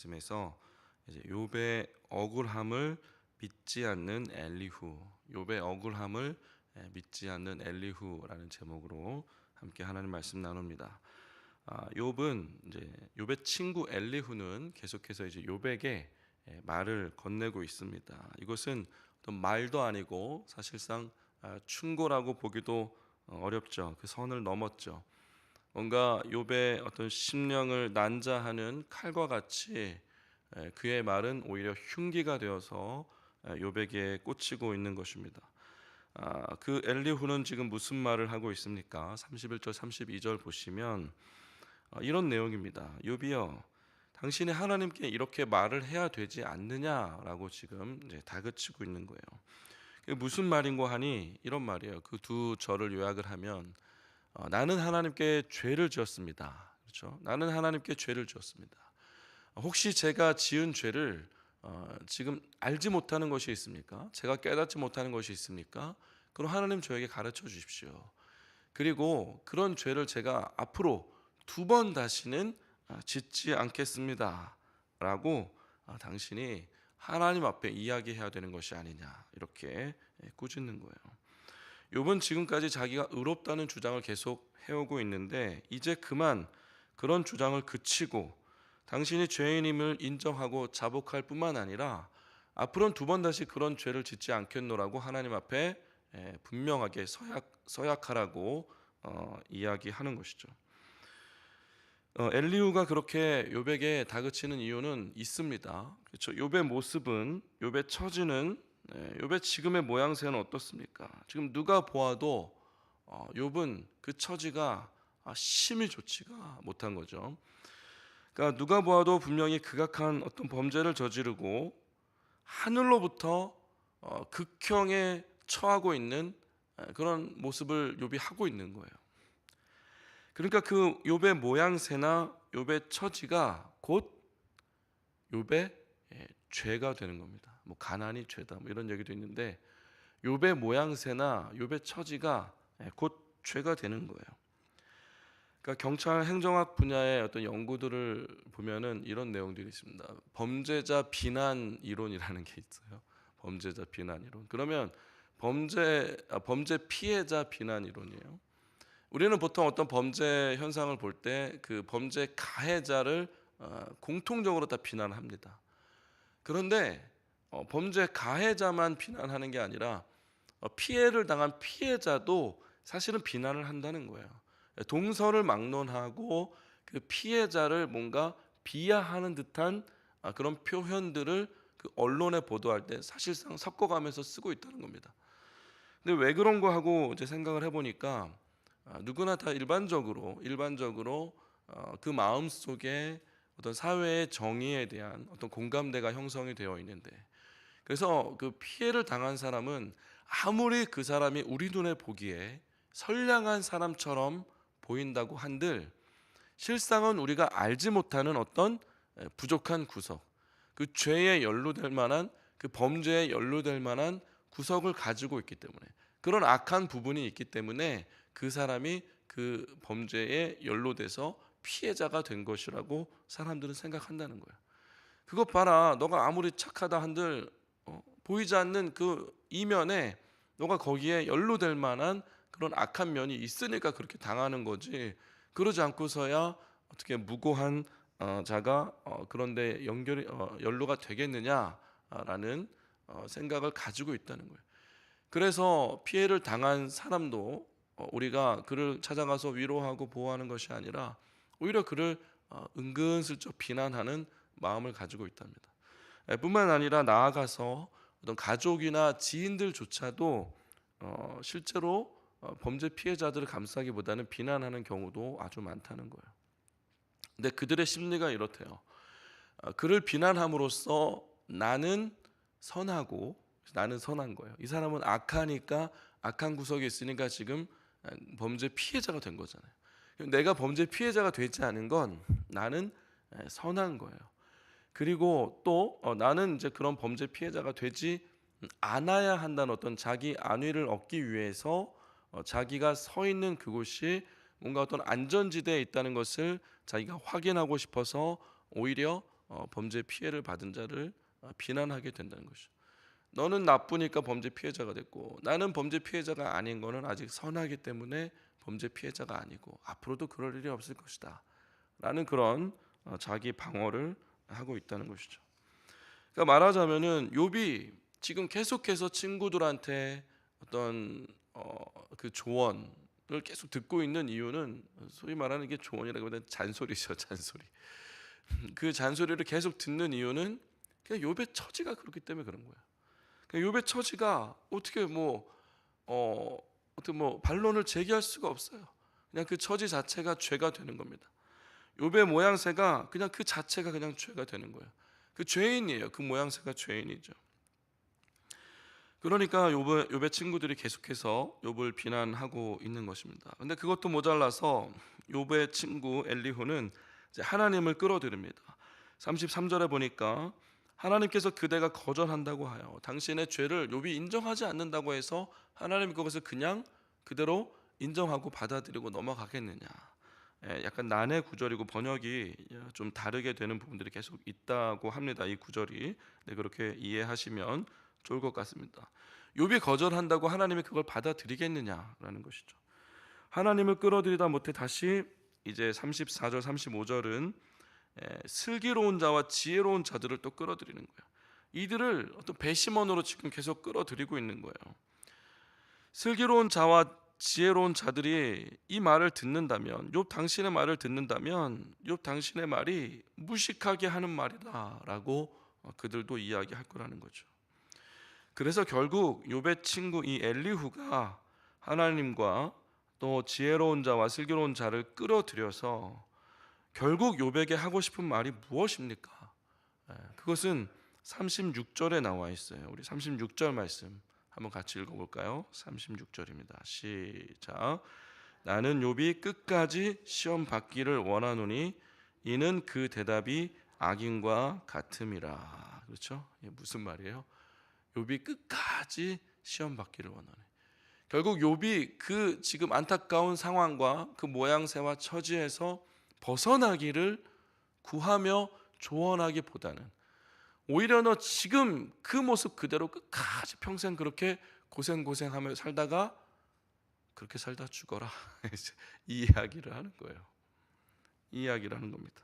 말씀에서 이제 욥의 억울함을 믿지 않는 엘리후, 욥의 억울함을 믿지 않는 엘리후라는 제목으로 함께 하나님 말씀 나눕니다. 욥은 이제 욥의 친구 엘리후는 계속해서 이제 욥에게 말을 건네고 있습니다. 이것은 어떤 말도 아니고 사실상 충고라고 보기도 어렵죠. 그 선을 넘었죠. 뭔가 욥의 어떤 심령을 난자하는 칼과 같이 그의 말은 오히려 흉기가 되어서 욥에게 꽂히고 있는 것입니다. 그 엘리후는 지금 무슨 말을 하고 있습니까? 31절 32절 보시면 이런 내용입니다. 욥이여, 당신이 하나님께 이렇게 말을 해야 되지 않느냐라고 지금 이제 다그치고 있는 거예요. 그게 무슨 말인고 하니 이런 말이에요. 그 두 절을 요약을 하면 나는 하나님께 죄를 지었습니다. 그렇죠? 나는 하나님께 죄를 지었습니다. 혹시 제가 지은 죄를 지금 알지 못하는 것이 있습니까? 제가 깨닫지 못하는 것이 있습니까? 그럼 하나님 저에게 가르쳐 주십시오. 그리고 그런 죄를 제가 앞으로 두 번 다시는 짓지 않겠습니다 라고 당신이 하나님 앞에 이야기해야 되는 것이 아니냐, 이렇게 꾸짖는 거예요. 욥은 지금까지 자기가 의롭다는 주장을 계속 해오고 있는데 이제 그만 그런 주장을 그치고 당신이 죄인임을 인정하고 자복할 뿐만 아니라 앞으로는 두 번 다시 그런 죄를 짓지 않겠노라고 하나님 앞에 분명하게 서약하라고 이야기하는 것이죠. 엘리후가 그렇게 욥에게 다그치는 이유는 있습니다. 그렇죠? 욥의 모습은, 욥의 처지는, 욥의 지금의 모양새는 어떻습니까? 지금 누가 보아도 욥은 그 처지가 심히 좋지가 못한 거죠. 그러니까 누가 보아도 분명히 극악한 어떤 범죄를 저지르고 하늘로부터 극형에 처하고 있는 그런 모습을 욥이 하고 있는 거예요. 그러니까 그 욥의 모양새나 욥의 처지가 곧 욥의 죄가 되는 겁니다. 뭐 가난이 죄다, 뭐 이런 얘기도 있는데 욥의 모양새나 욥의 처지가 곧 죄가 되는 거예요. 그러니까 경찰 행정학 분야의 어떤 연구들을 보면은 이런 내용들이 있습니다. 범죄자 비난 이론이라는 게 있어요. 범죄자 비난 이론. 그러면 범죄 피해자 비난 이론이에요. 우리는 보통 어떤 범죄 현상을 볼 때 그 범죄 가해자를 공통적으로 다 비난합니다. 그런데 범죄 가해자만 비난하는 게 아니라 피해를 당한 피해자도 사실은 비난을 한다는 거예요. 동서를 막론하고 그 피해자를 뭔가 비하하는 듯한 그런 표현들을 그 언론에 보도할 때 사실상 섞어가면서 쓰고 있다는 겁니다. 근데 왜 그런 거 하고 이제 생각을 해보니까 누구나 다 일반적으로 그 마음 속에 어떤 사회의 정의에 대한 어떤 공감대가 형성이 되어 있는데, 그래서 그 피해를 당한 사람은 아무리 그 사람이 우리 눈에 보기에 선량한 사람처럼 보인다고 한들 실상은 우리가 알지 못하는 어떤 부족한 구석, 그 죄에 연루될 만한, 그 범죄에 연루될 만한 구석을 가지고 있기 때문에, 그런 악한 부분이 있기 때문에 그 사람이 그 범죄에 연루돼서 피해자가 된 것이라고 사람들은 생각한다는 거예요. 그것 봐라, 너가 아무리 착하다 한들 보이지 않는 그 이면에 너가 거기에 연루될 만한 그런 악한 면이 있으니까 그렇게 당하는 거지, 그러지 않고서야 어떻게 무고한 자가 그런데 연루가 되겠느냐라는 생각을 가지고 있다는 거예요. 그래서 피해를 당한 사람도 우리가 그를 찾아가서 위로하고 보호하는 것이 아니라 오히려 그를 은근슬쩍 비난하는 마음을 가지고 있답니다. 뿐만 아니라 나아가서 어떤 가족이나 지인들조차도 실제로 범죄 피해자들을 감싸기보다는 비난하는 경우도 아주 많다는 거예요. 근데 그들의 심리가 이렇대요. 그를 비난함으로써 나는 선한 거예요. 이 사람은 악하니까, 악한 구석이 있으니까 지금 범죄 피해자가 된 거잖아요. 내가 범죄 피해자가 되지 않은 건 나는 선한 거예요. 그리고 또 나는 이제 그런 범죄 피해자가 되지 않아야 한다는 어떤 자기 안위를 얻기 위해서 자기가 서 있는 그곳이 뭔가 어떤 안전지대에 있다는 것을 자기가 확인하고 싶어서 오히려 범죄 피해를 받은 자를 비난하게 된다는 것이죠. 너는 나쁘니까 범죄 피해자가 됐고 나는 범죄 피해자가 아닌 거는 아직 선하기 때문에 범죄 피해자가 아니고 앞으로도 그럴 일이 없을 것이다 라는 그런 자기 방어를 하고 있다는 것이죠. 그러니까 말하자면은 욥이 지금 계속해서 친구들한테 어떤 그 조언을 계속 듣고 있는 이유는 소위 말하는 게 조언이라기보다는 잔소리죠, 잔소리. 그 잔소리를 계속 듣는 이유는 그냥 욥의 처지가 그렇기 때문에 그런 거예요. 그러니까 욥의 처지가 어떻게 어떻게 반론을 제기할 수가 없어요. 그냥 그 처지 자체가 죄가 되는 겁니다. 욥의 모양새가 그냥 그 자체가 그냥 죄가 되는 거예요. 그 죄인이에요. 그 모양새가 죄인이죠. 그러니까 욥의 친구들이 계속해서 욥을 비난하고 있는 것입니다. 근데 그것도 모자라서 욥의 친구 엘리후는 이제 하나님을 끌어들입니다. 33절에 보니까 하나님께서 그대가 거절한다고 하여 당신의 죄를 욥이 인정하지 않는다고 해서 하나님이 거기서 그냥 그대로 인정하고 받아들이고 넘어가겠느냐. 약간 난해 구절이고 번역이 좀 다르게 되는 부분들이 계속 있다고 합니다. 이 구절이 그렇게 이해하시면 좋을 것 같습니다. 욥이 거절한다고 하나님이 그걸 받아들이겠느냐라는 것이죠. 하나님을 끌어들이다 못해 다시 이제 34절 35절은 슬기로운 자와 지혜로운 자들을 또 끌어들이는 거예요. 이들을 어떤 배심원으로 지금 계속 끌어들이고 있는 거예요. 슬기로운 자와 지혜로운 자들이 이 말을 듣는다면, 욥 당신의 말을 듣는다면 욥 당신의 말이 무식하게 하는 말이다라고 그들도 이야기할 거라는 거죠. 그래서 결국 욥의 친구 이 엘리후가 하나님과 또 지혜로운 자와 슬기로운 자를 끌어들여서 결국 욥에게 하고 싶은 말이 무엇입니까? 그것은 36절에 나와 있어요. 우리 36절 말씀 한번 같이 읽어볼까요? 36절입니다. 시작. 나는 욥이 끝까지 시험 받기를 원하노니 이는 그 대답이 악인과 같음이라. 그렇죠? 이게 무슨 말이에요? 욥이 끝까지 시험 받기를 원하네. 결국 욥이 그 지금 안타까운 상황과 그 모양새와 처지에서 벗어나기를 구하며 조언하기보다는 오히려 너 지금 그 모습 그대로 끝까지 평생 그렇게 고생하며 살다가 그렇게 살다 죽어라. 이 이야기를 하는 거예요. 이 이야기를 하는 겁니다.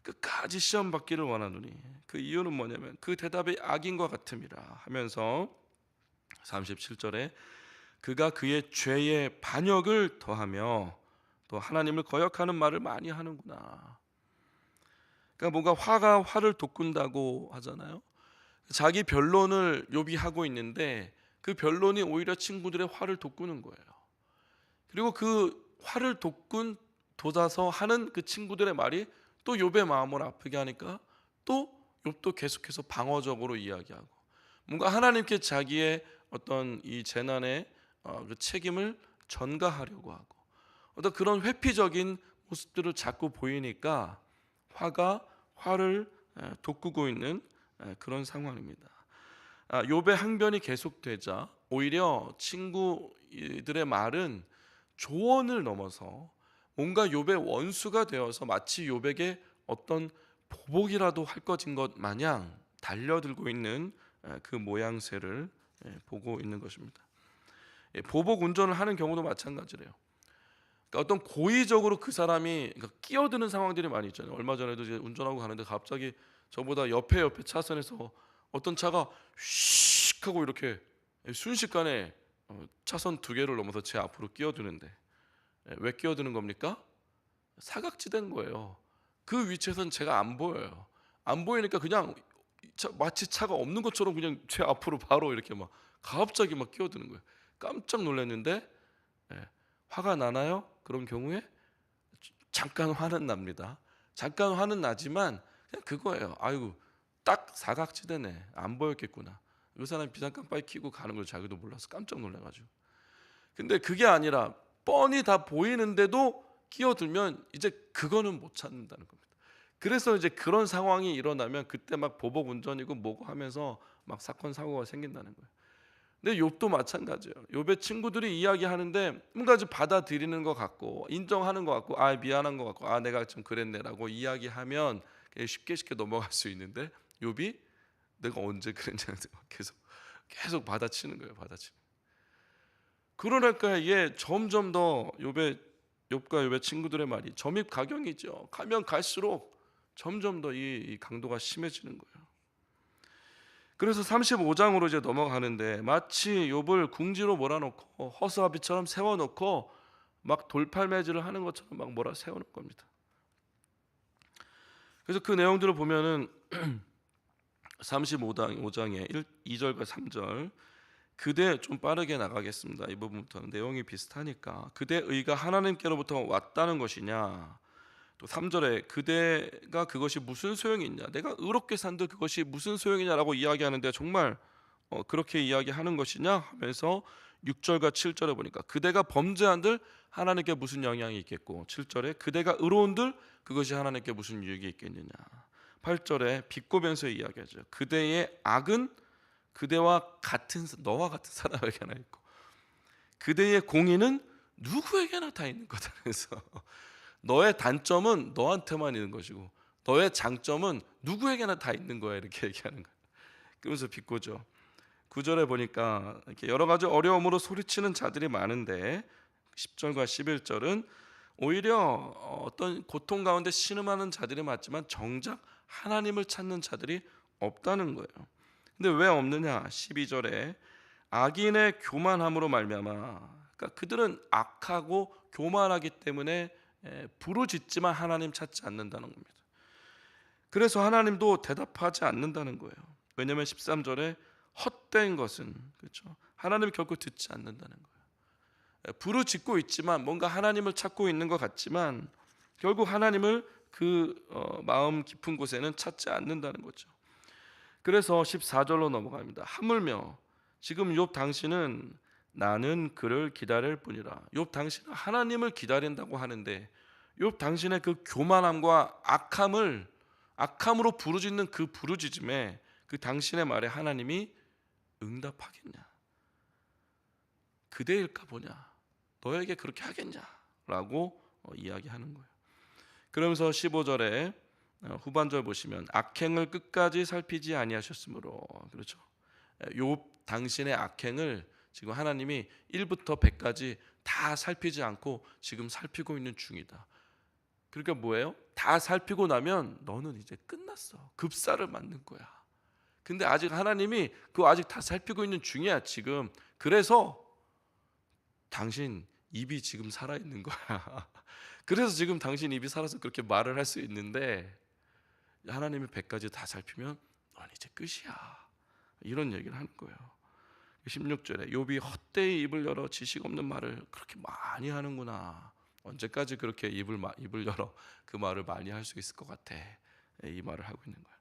끝까지 시험 받기를 원하노니 그 이유는 뭐냐면 그 대답이 악인과 같음이라 하면서 37절에 그가 그의 죄의 반역을 더하며 또 하나님을 거역하는 말을 많이 하는구나. 그러니까 뭔가 화가 화를 돋군다고 하잖아요. 자기 변론을 욥이 하고 있는데 그 변론이 오히려 친구들의 화를 돋구는 거예요. 그리고 그 화를 돋아서 하는 그 친구들의 말이 또 욥의 마음을 아프게 하니까 또 욥도 계속해서 방어적으로 이야기하고 뭔가 하나님께 자기의 어떤 이 재난의 그 책임을 전가하려고 하고 어떤 그런 회피적인 모습들을 자꾸 보이니까 화를 돋구고 있는 그런 상황입니다. 욥의 항변이 계속되자 오히려 친구들의 말은 조언을 넘어서 뭔가 욥의 원수가 되어서 마치 욥에게 어떤 보복이라도 할 것인 것 마냥 달려들고 있는 그 모양새를 보고 있는 것입니다. 보복 운전을 하는 경우도 마찬가지래요. 그러니까 어떤 고의적으로 그 사람이 끼어드는 상황들이 많이 있잖아요. 얼마 전에도 이제 운전하고 가는데 갑자기 저보다 옆에 차선에서 어떤 차가 휙 하고 이렇게 순식간에 차선 두 개를 넘어서 제 앞으로 끼어드는데 왜 끼어드는 겁니까? 사각지대인 거예요. 그 위치에서는 제가 안 보여요. 안 보이니까 그냥 마치 차가 없는 것처럼 그냥 제 앞으로 바로 이렇게 갑자기 끼어드는 거예요. 깜짝 놀랐는데 화가 나나요? 그런 경우에 잠깐 화는 납니다. 잠깐 화는 나지만 그냥 그거예요. 아이고 딱 사각지대네. 안 보였겠구나. 이 사람이 비상등 빨리 켜고 가는 걸 자기도 몰라서 깜짝 놀라가지고. 근데 그게 아니라 뻔히 다 보이는데도 끼어들면 이제 그거는 못 찾는다는 겁니다. 그래서 이제 그런 상황이 일어나면 그때 보복 운전이고 뭐고 하면서 사건 사고가 생긴다는 거예요. 근데 욥도 마찬가지예요. 욥의 친구들이 이야기하는데 뭔가 좀 받아들이는 것 같고 인정하는 것 같고 미안한 것 같고 내가 좀 그랬네라고 이야기하면 쉽게 넘어갈 수 있는데 욥이 내가 언제 그랬냐 계속 받아치는 거예요. 그러니까 이게 점점 더 욥과 욥의 친구들의 말이 점입가경이죠. 가면 갈수록 점점 더 이 강도가 심해지는 거예요. 그래서 35장으로 이제 넘어가는데 마치 욥을 궁지로 몰아넣고 허수아비처럼 세워놓고 막 돌팔매질을 하는 것처럼 막 몰아 세우는 겁니다. 그래서 그 내용들을 보면은 35장의 2절과 3절, 그대 좀 빠르게 나가겠습니다. 이 부분부터는 내용이 비슷하니까. 그대 의가 하나님께로부터 왔다는 것이냐. 또 3절에 그대가 그것이 무슨 소용이 있냐, 내가 의롭게 산들 그것이 무슨 소용이냐라고 이야기하는데 정말 그렇게 이야기하는 것이냐 하면서 6절과 7절에 보니까 그대가 범죄한들 하나님께 무슨 영향이 있겠고, 7절에 그대가 의로운들 그것이 하나님께 무슨 유익이 있겠느냐, 8절에 비꼬면서 이야기하죠. 그대의 악은 그대와 같은 너와 같은 사람에게나 있고 그대의 공의는 누구에게나 다 있는 거다. 그래서 너의 단점은 너한테만 있는 것이고 너의 장점은 누구에게나 다 있는 거야, 이렇게 얘기하는 거야. 그러면서 비꼬죠. 9절에 보니까 이렇게 여러 가지 어려움으로 소리치는 자들이 많은데 10절과 11절은 오히려 어떤 고통 가운데 신음하는 자들이 많지만 정작 하나님을 찾는 자들이 없다는 거예요. 근데 왜 없느냐? 12절에 악인의 교만함으로 말미암아, 그러니까 그들은 악하고 교만하기 때문에 부르짖지만 하나님 찾지 않는다는 겁니다. 그래서 하나님도 대답하지 않는다는 거예요. 왜냐하면 13절에 헛된 것은, 그렇죠, 하나님이 결코 듣지 않는다는 거예요. 부르짖고 있지만 뭔가 하나님을 찾고 있는 것 같지만 결국 하나님을 그 마음 깊은 곳에는 찾지 않는다는 거죠. 그래서 14절로 넘어갑니다. 하물며 지금 욥 당신은 나는 그를 기다릴 뿐이라. 욥 당신은 하나님을 기다린다고 하는데 욥 당신의 그 교만함과 악함으로 부르짖는 그 부르짖음에 그 당신의 말에 하나님이 응답하겠냐? 그대일까 보냐? 너에게 그렇게 하겠냐라고 이야기하는 거예요. 그러면서 15절에 후반절 보시면 악행을 끝까지 살피지 아니하셨으므로, 그렇죠, 욥 당신의 악행을 지금 하나님이 1부터 100까지 다 살피지 않고 지금 살피고 있는 중이다. 그러니까 뭐예요? 다 살피고 나면 너는 이제 끝났어. 급사를 맞는 거야. 근데 아직 하나님이 그거 아직 다 살피고 있는 중이야 지금. 그래서 당신 입이 지금 살아있는 거야. 그래서 지금 당신 입이 살아서 그렇게 말을 할 수 있는데 하나님이 100까지 다 살피면 넌 이제 끝이야. 이런 얘기를 하는 거예요. 16절에 욥이 헛되이 입을 열어 지식 없는 말을 그렇게 많이 하는구나. 언제까지 그렇게 입을 열어 그 말을 많이 할 수 있을 것 같아. 이 말을 하고 있는 거예요.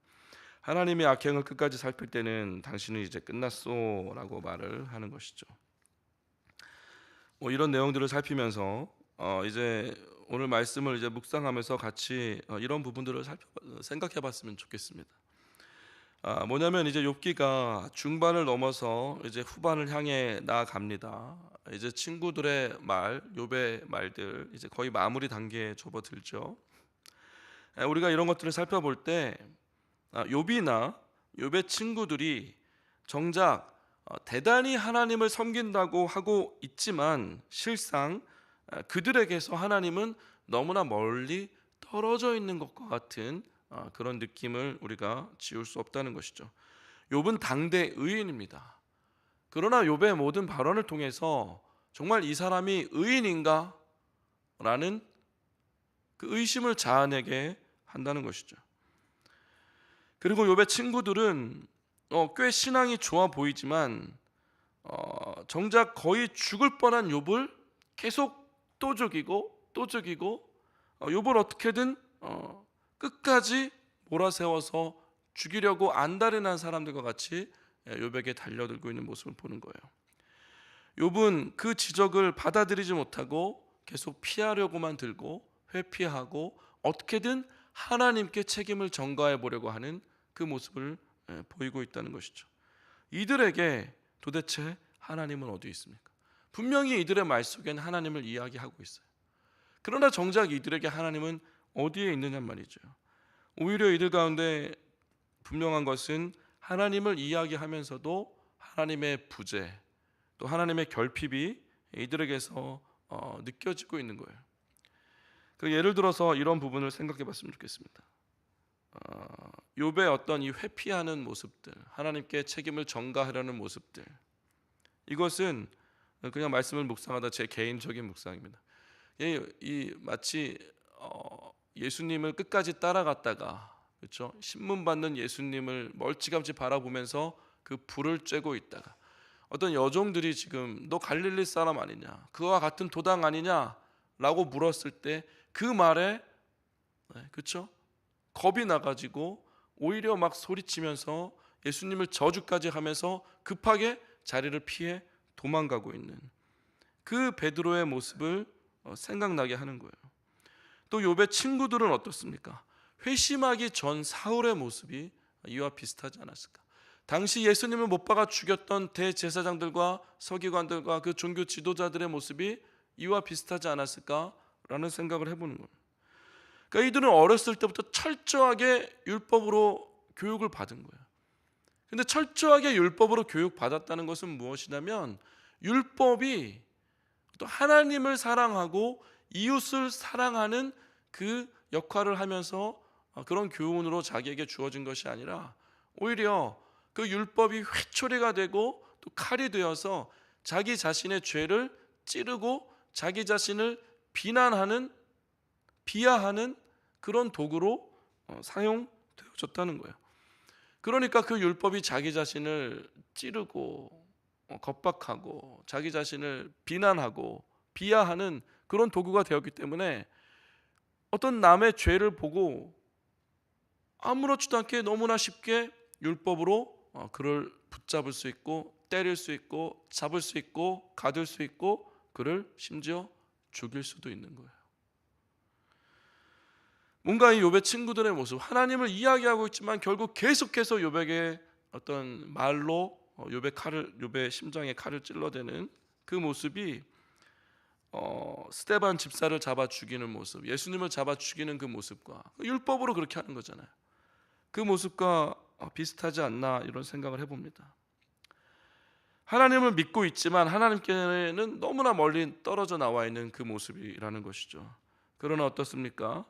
하나님이 악행을 끝까지 살필 때는 당신은 이제 끝났소라고 말을 하는 것이죠. 이런 내용들을 살피면서 이제 오늘 말씀을 이제 묵상하면서 같이 이런 부분들을 생각해봤으면 좋겠습니다. 뭐냐면 이제 욥기가 중반을 넘어서 이제 후반을 향해 나아갑니다. 이제 친구들의 말, 욥의 말들 이제 거의 마무리 단계에 접어들죠. 우리가 이런 것들을 살펴볼 때 욥이나 욥의 친구들이 정작 대단히 하나님을 섬긴다고 하고 있지만 실상 그들에게서 하나님은 너무나 멀리 떨어져 있는 것과 같은 그런 느낌을 우리가 지울 수 없다는 것이죠. 욥은 당대 의인입니다. 그러나 욥의 모든 발언을 통해서 정말 이 사람이 의인인가? 라는 그 의심을 자아내게 한다는 것이죠. 그리고 욥의 친구들은 꽤 신앙이 좋아 보이지만 정작 거의 죽을 뻔한 욥을 계속 또 죽이고 욥을 어떻게든 끝까지 몰아세워서 죽이려고 안달이 사람들과 같이 욥에게 달려들고 있는 모습을 보는 거예요. 욥은 그 지적을 받아들이지 못하고 계속 피하려고만 들고 회피하고 어떻게든 하나님께 책임을 전가해 보려고 하는 그 모습을 보이고 있다는 것이죠. 이들에게 도대체 하나님은 어디 있습니까? 분명히 이들의 말 속엔 하나님을 이야기하고 있어요. 그러나 정작 이들에게 하나님은 어디에 있느냐 말이죠. 오히려 이들 가운데 분명한 것은 하나님을 이야기하면서도 하나님의 부재, 또 하나님의 결핍이 이들에게서 느껴지고 있는 거예요. 그 예를 들어서 이런 부분을 생각해 봤으면 좋겠습니다. 욥의 어떤 이 회피하는 모습들, 하나님께 책임을 전가하려는 모습들, 이것은 그냥 말씀을 묵상하다 제 개인적인 묵상입니다. 마치 예수님을 끝까지 따라갔다가, 그렇죠? 신문 받는 예수님을 멀찌감치 바라보면서 그 불을 쬐고 있다가 어떤 여종들이 지금 너 갈릴리 사람 아니냐, 그와 같은 도당 아니냐라고 물었을 때 그 말에, 그렇죠? 겁이 나가지고 오히려 막 소리치면서 예수님을 저주까지 하면서 급하게 자리를 피해 도망가고 있는 그 베드로의 모습을 생각나게 하는 거예요. 또 욥의 친구들은 어떻습니까? 회심하기 전 사울의 모습이 이와 비슷하지 않았을까? 당시 예수님을 못 박아 죽였던 대제사장들과 서기관들과 그 종교 지도자들의 모습이 이와 비슷하지 않았을까라는 생각을 해보는 거예요. 그러니까 이들은 어렸을 때부터 철저하게 율법으로 교육을 받은 거예요. 근데 철저하게 율법으로 교육받았다는 것은 무엇이냐면 율법이 또 하나님을 사랑하고 이웃을 사랑하는 그 역할을 하면서 그런 교훈으로 자기에게 주어진 것이 아니라 오히려 그 율법이 회초리가 되고 또 칼이 되어서 자기 자신의 죄를 찌르고 자기 자신을 비하하는 그런 도구로 사용되어졌다는 거예요. 그러니까 그 율법이 자기 자신을 찌르고 겁박하고 자기 자신을 비난하고 비하하는 그런 도구가 되었기 때문에 어떤 남의 죄를 보고 아무렇지도 않게 너무나 쉽게 율법으로 그를 붙잡을 수 있고 때릴 수 있고 잡을 수 있고 가둘 수 있고 그를 심지어 죽일 수도 있는 거예요. 뭔가 이 욥의 친구들의 모습, 하나님을 이야기하고 있지만 결국 계속해서 욥에게 어떤 말로 욥의 심장에 칼을 찔러대는 그 모습이 스데반 집사를 잡아 죽이는 모습, 예수님을 잡아 죽이는 그 모습과 율법으로 그렇게 하는 거잖아요. 그 모습과 비슷하지 않나 이런 생각을 해봅니다. 하나님을 믿고 있지만 하나님께는 너무나 멀리 떨어져 나와 있는 그 모습이라는 것이죠. 그러나 어떻습니까?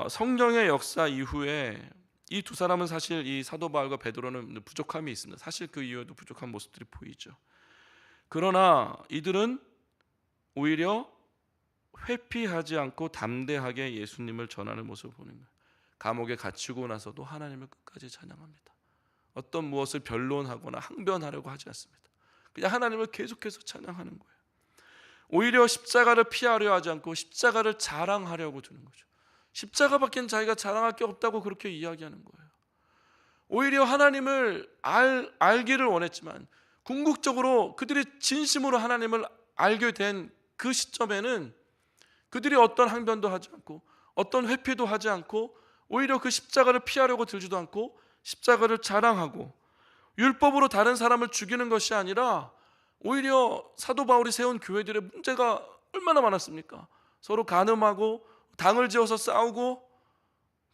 성령의 역사 이후에 이 두 사람은 사실 이 사도 바울과 베드로는 부족함이 있습니다. 사실 그 이후에도 부족한 모습들이 보이죠. 그러나 이들은 오히려 회피하지 않고 담대하게 예수님을 전하는 모습을 보는 거예요. 감옥에 갇히고 나서도 하나님을 끝까지 찬양합니다. 어떤 무엇을 변론하거나 항변하려고 하지 않습니다. 그냥 하나님을 계속해서 찬양하는 거예요. 오히려 십자가를 피하려 하지 않고 십자가를 자랑하려고 드는 거죠. 십자가밖엔 자기가 자랑할 게 없다고 그렇게 이야기하는 거예요. 오히려 하나님을 알기를 원했지만 궁극적으로 그들이 진심으로 하나님을 알게 된 그 시점에는 그들이 어떤 항변도 하지 않고 어떤 회피도 하지 않고 오히려 그 십자가를 피하려고 들지도 않고 십자가를 자랑하고 율법으로 다른 사람을 죽이는 것이 아니라 오히려 사도 바울이 세운 교회들의 문제가 얼마나 많았습니까? 서로 간음하고 당을 지어서 싸우고,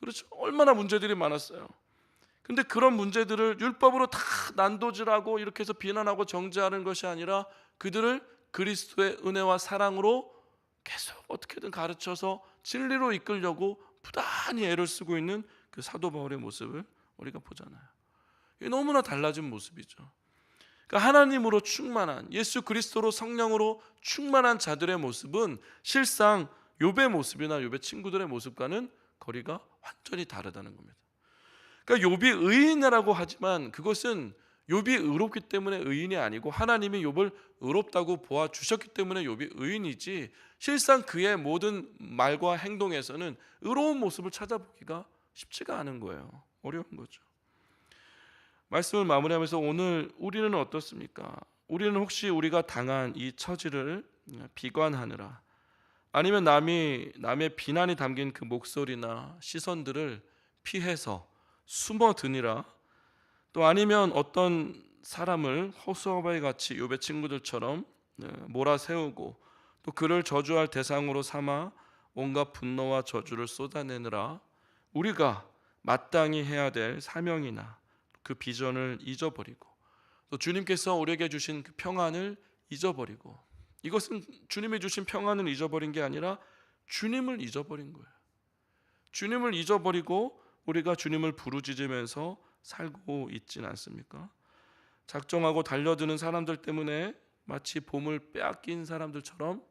그렇죠? 얼마나 문제들이 많았어요. 근데 그런 문제들을 율법으로 다 난도질하고 이렇게 해서 비난하고 정죄하는 것이 아니라 그들을 그리스도의 은혜와 사랑으로 계속 어떻게든 가르쳐서 진리로 이끌려고 부단히 애를 쓰고 있는 그 사도 바울의 모습을 우리가 보잖아요. 이게 너무나 달라진 모습이죠. 그러니까 하나님으로 충만한, 예수 그리스도로 성령으로 충만한 자들의 모습은 실상 욥의 모습이나 욥의 친구들의 모습과는 거리가 완전히 다르다는 겁니다. 그러니까 욥이 의인이라고 하지만 그것은 욥이 의롭기 때문에 의인이 아니고 하나님이 욥을 의롭다고 보아 주셨기 때문에 욥이 의인이지, 실상 그의 모든 말과 행동에서는 의로운 모습을 찾아보기가 쉽지가 않은 거예요. 어려운 거죠. 말씀을 마무리하면서 오늘 우리는 어떻습니까? 우리는 혹시 우리가 당한 이 처지를 비관하느라, 아니면 남의 비난이 담긴 그 목소리나 시선들을 피해서 숨어드니라, 또 아니면 어떤 사람을 허수아비 같이 욥의 친구들처럼 몰아세우고 또 그를 저주할 대상으로 삼아 온갖 분노와 저주를 쏟아내느라 우리가 마땅히 해야 될 사명이나 그 비전을 잊어버리고 또 주님께서 우리에게 주신 그 평안을 잊어버리고, 이것은 주님이 주신 평안을 잊어버린 게 아니라 주님을 잊어버린 거예요. 주님을 잊어버리고 우리가 주님을 부르짖으면서 살고 있진 않습니까? 작정하고 달려드는 사람들 때문에 마치 봄을 빼앗긴 사람들처럼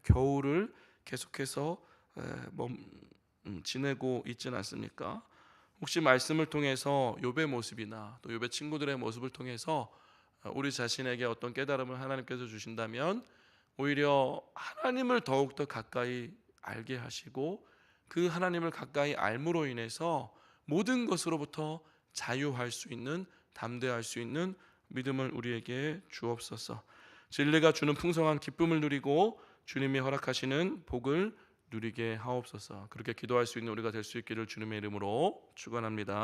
겨울을 계속해서 지내고 있진 않습니까? 혹시 말씀을 통해서 욥의 모습이나 또 욥의 친구들의 모습을 통해서 우리 자신에게 어떤 깨달음을 하나님께서 주신다면 오히려 하나님을 더욱더 가까이 알게 하시고 그 하나님을 가까이 알므로 인해서 모든 것으로부터 자유할 수 있는, 담대할 수 있는 믿음을 우리에게 주옵소서. 진리가 주는 풍성한 기쁨을 누리고 주님이 허락하시는 복을 누리게 하옵소서. 그렇게 기도할 수 있는 우리가 될 수 있기를 주님의 이름으로 축원합니다.